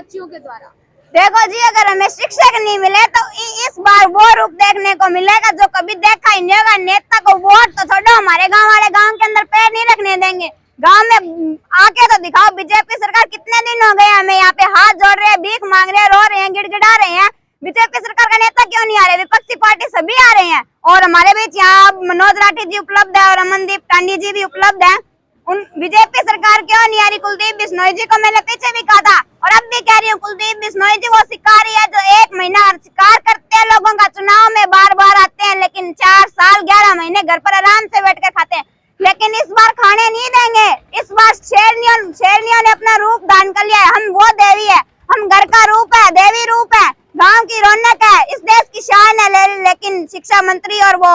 बच्चियों के द्वारा। देखो जी, अगर हमें शिक्षक नहीं मिले तो इस बार वो रूप देखने को मिलेगा जो कभी देखा ही नहीं होगा। नेता को वोट तो छोड़ो, हमारे गांव वाले गांव के अंदर पैर नहीं रखने देंगे। गांव में आके तो दिखाओ, बीजेपी सरकार कितने दिन हो गए हमें यहाँ पे हाथ जोड़ रहे हैं, भीख मांग रहे हैं, रो रहे हैं, गिड़गिड़ा रहे हैं। बीजेपी सरकार का नेता क्यों नहीं आ रहे? विपक्षी पार्टी सभी आ रहे हैं। और हमारे बीच यहाँ मनोज राठी जी उपलब्ध है और अमनदीप टांडी जी भी उपलब्ध है। उन बीजेपी सरकार क्यों नहीं आ रही? कुलदीप बिश्नोई जी को मैंने पीछे भी कहा था और अब भी कह रही हूँ, कुलदीप बिश्नोई जी वो शिकारी है जो 1 महीना शिकार करते हैं लोगों का, चुनाव में बार बार आते हैं, लेकिन 4 साल 11 महीने घर पर आराम से बैठ कर खाते हैं। लेकिन इस बार खाने नहीं देंगे। इस बार शेरनियों ने अपना रूप धारण कर लिया है। हम वो देवी है, हम घर का रूप है, देवी रूप है, गाँव की रौनक है, इस देश की शान है। लेकिन शिक्षा मंत्री और वो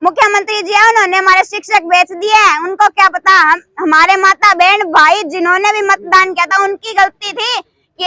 मुख्यमंत्री जी है, उन्होंने हमारे शिक्षक बेच दिए हैं। उनको क्या पता, हमारे माता बहन भाई जिन्होंने भी मतदान किया था उनकी गलती थी कि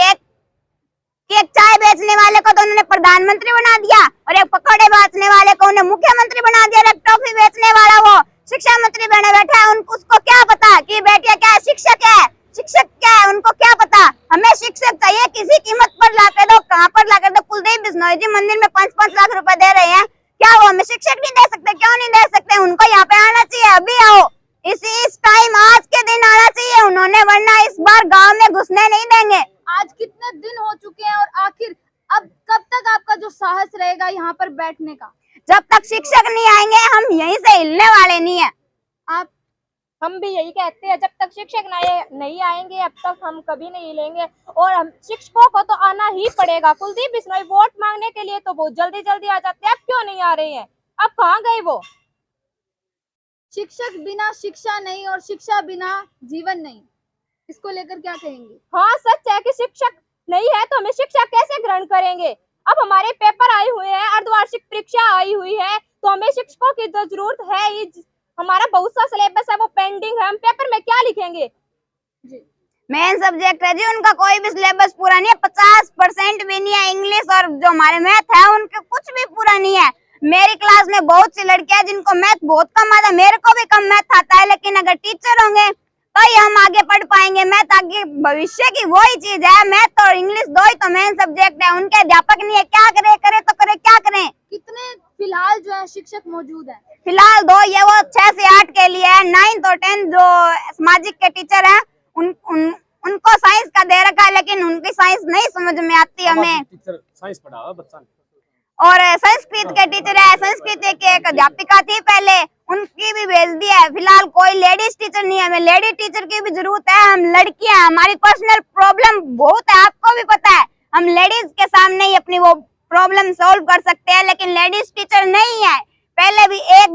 एक चाय बेचने वाले को तो उन्होंने प्रधानमंत्री बना दिया और एक पकौड़े बेचने वाले को उन्हें मुख्यमंत्री बना दिया। एक टॉफी बेचने वाला वो शिक्षा मंत्री बने बैठा है। उसको क्या पता कि बेटिया क्या है, शिक्षक है, शिक्षक क्या है, उनको क्या पता। हमें शिक्षक चाहिए, किसी कीमत पर लाकर दो, कहाँ पर लाकर दो। कुलदीप बिश्नोई जी मंदिर में 5-5 लाख रुपए दे रहे हैं, क्या वो हमें शिक्षक नहीं दे सकते? क्यों नहीं दे सकते? उनको यहाँ पे आना चाहिए, अभी आओ, इस टाइम आज के दिन आना चाहिए उन्होंने, वरना इस बार गांव में घुसने नहीं देंगे। आज कितने दिन हो चुके हैं और आखिर अब कब तक आपका जो साहस रहेगा यहाँ पर बैठने का? जब तक शिक्षक नहीं आएंगे हम यहीं से हिलने वाले नहीं है। हम भी यही कहते हैं, जब तक शिक्षक नहीं आएंगे अब तक हम कभी नहीं हिलेंगे और हम शिक्षकों को तो आना ही पड़ेगा। कुलदीप बिश्नोई वोट मांगने के लिए तो बहुत जल्दी आ जाते हैं, अब क्यों नहीं आ रहे हैं? अब कहाँ गए वो? शिक्षक बिना शिक्षा नहीं और शिक्षा बिना जीवन नहीं, इसको लेकर क्या कहेंगे? हाँ, सच है कि शिक्षक नहीं है तो हमें शिक्षा कैसे ग्रहण करेंगे? अब हमारे पेपर आए हुए हैं, अर्धवार्षिक परीक्षा आई हुई है, तो हमें शिक्षकों की तो जरूरत है ही। हमारा बहुत सा सिलेबस है वो पेंडिंग है, हम पेपर में क्या लिखेंगे? जी, मेन सब्जेक्ट है जी उनका, कोई भी सिलेबस पूरा नहीं है, 50% भी नहीं है। इंग्लिश और जो हमारे मैथ है उनके कुछ भी पूरा नहीं है। मेरी क्लास में बहुत सी लड़कियां जिनको मैथ बहुत कम आता है, मेरे को भी कम मैथ आता है, लेकिन अगर टीचर होंगे तो ही हम आगे पढ़ पाएंगे। मैथ आगे भविष्य की वही चीज है, मैथ और इंग्लिश दो ही तो मेन सब्जेक्ट है। उनके अध्यापक नहीं है, क्या करे तो करे क्या करें? कितने फिलहाल जो है शिक्षक मौजूद है? फिलहाल 2, ये वो 6 से 8 के लिए है। 9th और 10th जो सामाजिक के टीचर हैं उनको साइंस का दे रखा है, लेकिन उनकी साइंस नहीं समझ में आती हमें। टीचर साइंस पढ़ावा बच्चा और संस्कृत के टीचर है, संस्कृत की एक अध्यापिका थी पहले, उनकी भी भेज दिया है। फिलहाल कोई लेडीज टीचर नहीं है, हमें लेडीज टीचर की भी जरूरत है। हम लड़कियां, हमारी पर्सनल प्रॉब्लम बहुत है, आपको भी पता है। हम लेडीज के सामने ही अपनी वो प्रॉब्लम सॉल्व कर सकते हैं, लेकिन लेडीज टीचर नहीं है। पहले भी एक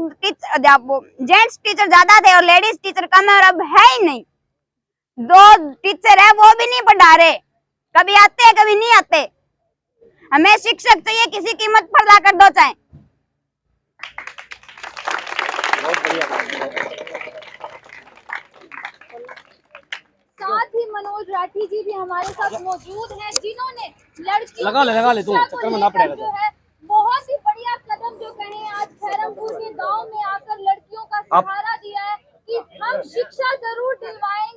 जेंट्स टीचर ज्यादा थे और लेडीज टीचर कम है, और अब है ही नहीं। 2 टीचर है वो भी नहीं पढ़ा रहे, कभी आते हैं कभी नहीं आते। हमें शिक्षक चाहिए, किसी कीमत पर लाकर दो चाहे। साथ ही मनोज राठी जी भी हमारे साथ मौजूद हैं, जिन्होंने लड़कियों लगा ले तू, चक्कर में ना पड़ेगा जो है बहुत ही बढ़िया कदम जो कहें आज खैरमपुर के गांव में आकर लड़कियों का सहारा दिया है कि हम शिक्षा जरूर दिलवाएंगे।